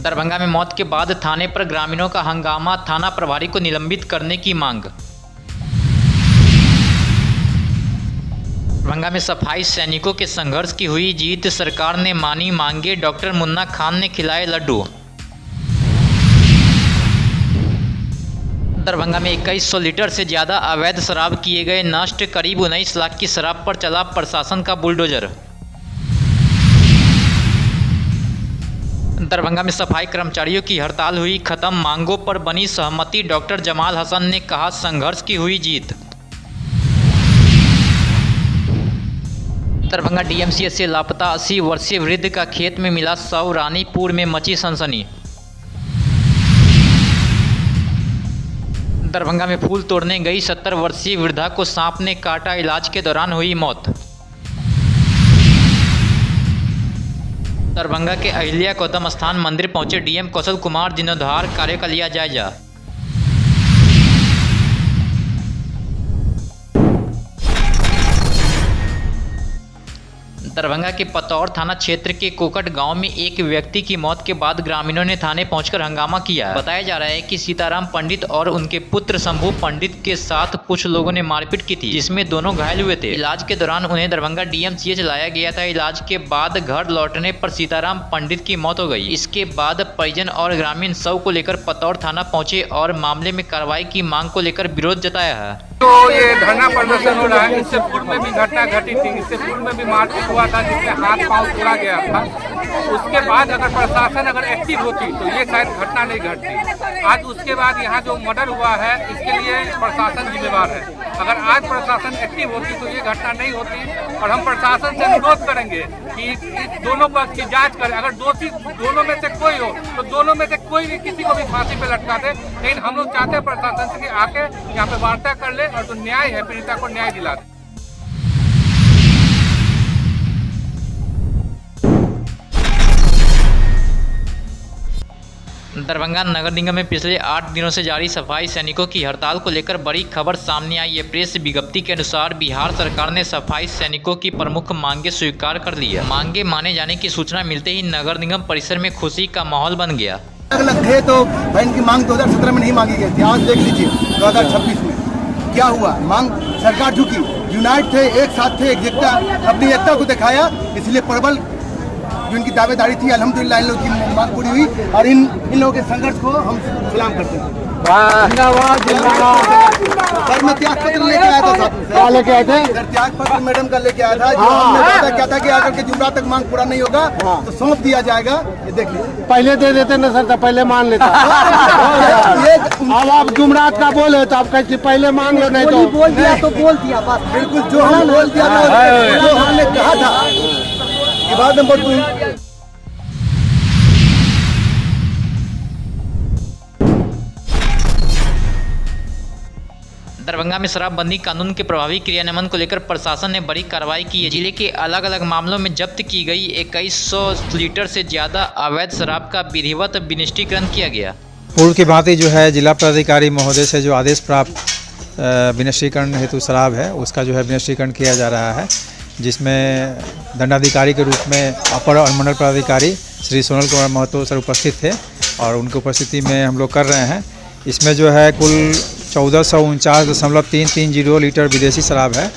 दरभंगा में मौत के बाद थाने पर ग्रामीणों का हंगामा, थाना प्रभारी को निलंबित करने की मांग। दरभंगा में सफाई सैनिकों के संघर्ष की हुई जीत, सरकार ने मानी मांगे, डॉक्टर मुन्ना खान ने खिलाए लड्डू। दरभंगा में 2100 लीटर से ज़्यादा अवैध शराब किए गए नष्ट, करीब 19 लाख की शराब पर चला प्रशासन का बुलडोजर। दरभंगा में सफाई कर्मचारियों की हड़ताल हुई खत्म, मांगों पर बनी सहमति, डॉक्टर जमाल हसन ने कहा संघर्ष की हुई जीत। दरभंगा डीएमसीएच से लापता 80 वर्षीय वृद्ध का खेत में मिला शव, रानीपुर में मची सनसनी। दरभंगा में फूल तोड़ने गई 70 वर्षीय वृद्धा को सांप ने काटा, इलाज के दौरान हुई मौत। दरभंगा के अहिल्या गौतम स्थान मंदिर पहुंचे डीएम कौशल कुमार, जीर्णोद्धार कार्य का लिया जायजा। दरभंगा के पतौर थाना क्षेत्र के कोकट गांव में एक व्यक्ति की मौत के बाद ग्रामीणों ने थाने पहुंचकर हंगामा किया। बताया जा रहा है कि सीताराम पंडित और उनके पुत्र शंभू पंडित के साथ कुछ लोगों ने मारपीट की थी, जिसमें दोनों घायल हुए थे। इलाज के दौरान उन्हें दरभंगा डीएमसीएच लाया गया था। इलाज के बाद घर लौटने पर सीताराम पंडित की मौत हो गई। इसके बाद परिजन और ग्रामीण शव को लेकर पतौर थाना पहुंचे और मामले में कार्रवाई की मांग को लेकर विरोध जताया है। तो ये धरना प्रदर्शन हो रहा है, इससे पूर्व में भी घटना घटी थी, इससे पूर्व में भी मारपीट हुआ था जिसमें हाथ पांव तोड़ा गया था। उसके बाद अगर प्रशासन एक्टिव होती तो ये शायद घटना नहीं घटती। आज उसके बाद यहाँ जो मर्डर हुआ है इसके लिए प्रशासन जिम्मेवार है। अगर आज प्रशासन एक्टिव होती तो ये घटना नहीं होती और हम प्रशासन से अनुरोध करेंगे कि दोनों पक्ष की जाँच करें। अगर दोषी दोनों में से कोई हो तो दोनों में से कोई भी किसी को भी फांसी पे लटका दे, लेकिन हम लोग चाहते हैं प्रशासन से कि आके यहाँ पे वार्ता कर ले और जो न्याय है पीड़िता को न्याय दिला दे। दरभंगा नगर निगम में पिछले 8 दिनों से जारी सफाई सैनिकों की हड़ताल को लेकर बड़ी खबर सामने आई है। प्रेस विज्ञप्ति के अनुसार बिहार सरकार ने सफाई सैनिकों की प्रमुख मांगे स्वीकार कर ली है। मांगे माने जाने की सूचना मिलते ही नगर निगम परिसर में खुशी का माहौल बन गया। अलग थे तो बहन की मांग 2017 में नहीं मांगी गई थी। आज देख लीजिए 2026 में क्या हुआ, मांग सरकार झुकी, यूनाइट थे, एक साथ थे, अपनी एकता को दिखाया। इसलिए प्रबल जो इनकी दावेदारी थी अल्हम्दुलिल्लाह इन लोगों की मांग पूरी हुई और इन लोगों के संघर्ष को हम सलाम करते हैं। सर मैं त्याग पत्र लेके आया था, क्या लेके आए थे? सर त्याग पत्र मैडम का लेके आया था। जो हमने वादा किया था कि अगर के जुमरात तक मांग पूरा नहीं होगा तो सौंप दिया जाएगा। ये देखिए पहले दे देते ना सर, तो पहले मान लेता। अब आप जुमरात का बोले तो आप कैसे पहले मांग लो, नहीं तो बोल दिया तो बोल दिया बस। बिल्कुल जो हम बोल दिया था, जो हमने कहा था ये बात नंबर 2। दरभंगा में शराबबंदी कानून के प्रभावी क्रियान्वयन को लेकर प्रशासन ने बड़ी कार्रवाई की है। जिले के अलग अलग मामलों में जब्त की गई 2100 लीटर से ज़्यादा अवैध शराब का विधिवत विनिष्टीकरण किया गया। पूर्व की भांति जो है जिला पदाधिकारी महोदय से जो आदेश प्राप्त विनिष्टीकरण हेतु शराब है उसका जो है विनिष्टीकरण किया जा रहा है, जिसमें दंडाधिकारी के रूप में अपर और मंडल पदाधिकारी श्री सोनल कुमार महतो सर उपस्थित थे और उनकी उपस्थिति में हम लोग कर रहे हैं। इसमें जो है कुल 1449.330 लीटर विदेशी शराब है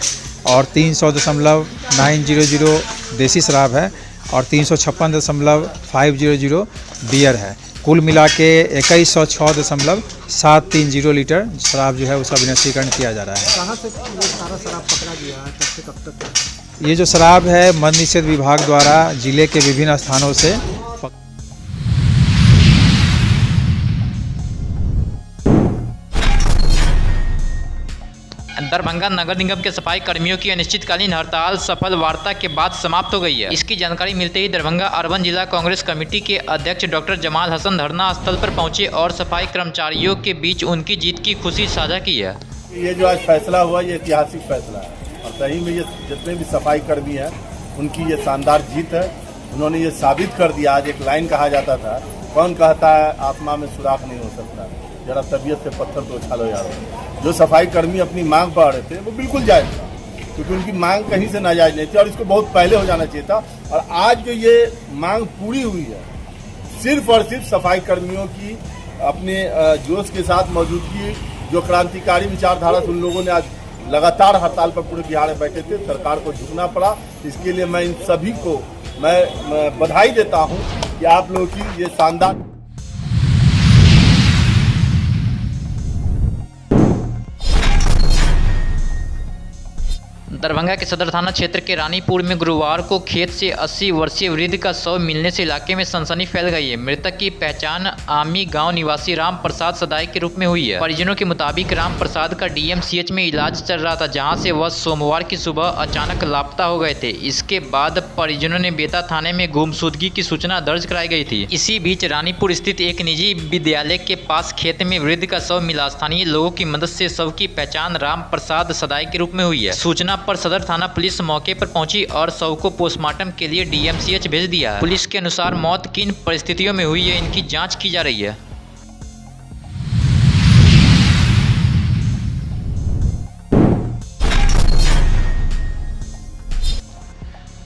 और 300.900 देसी शराब है और 356.500 बियर है। कुल मिला के 2106.730 लीटर शराब जो है उसका विनिष्टीकरण किया जा रहा है। कहाँ से ये सारा शराब पकड़ा गया है, कब से कब तक? ये जो शराब है मद्य निषेध विभाग द्वारा जिले के विभिन्न स्थानों से दरभंगा नगर निगम के सफाई कर्मियों की अनिश्चितकालीन हड़ताल सफल वार्ता के बाद समाप्त हो गई है। इसकी जानकारी मिलते ही दरभंगा अर्बन जिला कांग्रेस कमेटी के अध्यक्ष डॉक्टर जमाल हसन धरना स्थल पर पहुंचे और सफाई कर्मचारियों के बीच उनकी जीत की खुशी साझा की है। ये जो आज फैसला हुआ ये ऐतिहासिक फैसला है और सही में ये जितने भी सफाई कर्मी हैं उनकी ये शानदार जीत है। उन्होंने ये साबित कर दिया। आज एक लाइन कहा जाता था, कौन कहता है आत्मा में सुराख नहीं हो सकता, जरा तबीयत से पत्थर तो उछालो यार। जो सफाई कर्मी अपनी मांग पा रहे थे वो बिल्कुल जायज था, क्योंकि उनकी मांग कहीं से नाजायज नहीं थी और इसको बहुत पहले हो जाना चाहिए था। और आज जो ये मांग पूरी हुई है सिर्फ और सिर्फ सफाई कर्मियों की अपने जोश के साथ मौजूदगी, जो क्रांतिकारी विचारधारा से उन लोगों ने आज लगातार हड़ताल पर पूरे बिहार में बैठे थे, सरकार को झुकना पड़ा। इसके लिए मैं इन सभी को मैं बधाई देता हूं कि आप लोगों की ये शानदार दरभंगा के सदर थाना क्षेत्र के रानीपुर में गुरुवार को खेत से 80 वर्षीय वृद्ध का शव मिलने से इलाके में सनसनी फैल गई है। मृतक की पहचान आमी गांव निवासी राम प्रसाद सदाई के रूप में हुई है। परिजनों के मुताबिक राम प्रसाद का डीएमसीएच में इलाज चल रहा था, जहां से वह सोमवार की सुबह अचानक लापता हो गए थे। इसके बाद परिजनों ने बेता थाने में गुमशुदगी की सूचना दर्ज कराई गई थी। इसी बीच रानीपुर स्थित एक निजी विद्यालय के पास खेत में वृद्ध का शव मिला। स्थानीय लोगों की मदद से शव की पहचान राम प्रसाद सदाई के रूप में हुई है। सूचना पर सदर थाना पुलिस मौके पर पहुंची और शव को पोस्टमार्टम के लिए डीएमसीएच भेज दिया। पुलिस के अनुसार मौत किन परिस्थितियों में हुई है, इनकी जांच की जा रही है।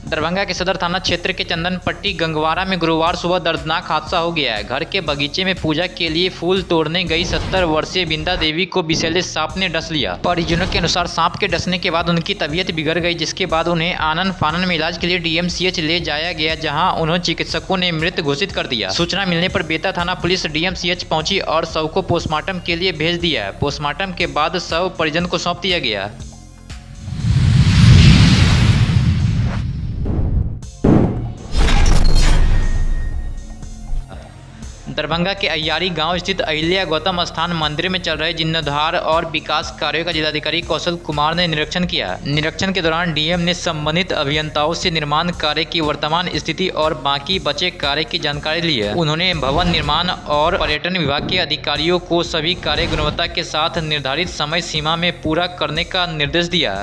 दरभंगा के सदर थाना क्षेत्र के चंदन पट्टी गंगवारा में गुरुवार सुबह दर्दनाक हादसा हो गया है। घर के बगीचे में पूजा के लिए फूल तोड़ने गई 70 वर्षीय बिंदा देवी को विषैले सांप ने डस लिया। परिजनों के अनुसार सांप के डसने के बाद उनकी तबीयत बिगड़ गई, जिसके बाद उन्हें आनन फानन में इलाज के लिए डीएमसीएच ले जाया गया, जहां उन्हें चिकित्सकों ने मृत घोषित कर दिया। सूचना मिलने पर बेता थाना पुलिस डीएमसीएच पहुंची और शव को पोस्टमार्टम के लिए भेज दिया। पोस्टमार्टम के बाद शव परिजन को सौंप दिया गया। दरभंगा के अय्यारी गांव स्थित अहिल्या गौतम स्थान मंदिर में चल रहे जीर्णोद्धार और विकास कार्यों का जिलाधिकारी कौशल कुमार ने निरीक्षण किया। निरीक्षण के दौरान डीएम ने संबंधित अभियंताओं से निर्माण कार्य की वर्तमान स्थिति और बाकी बचे कार्य की जानकारी ली है। उन्होंने भवन निर्माण और पर्यटन विभाग के अधिकारियों को सभी कार्य गुणवत्ता के साथ निर्धारित समय सीमा में पूरा करने का निर्देश दिया।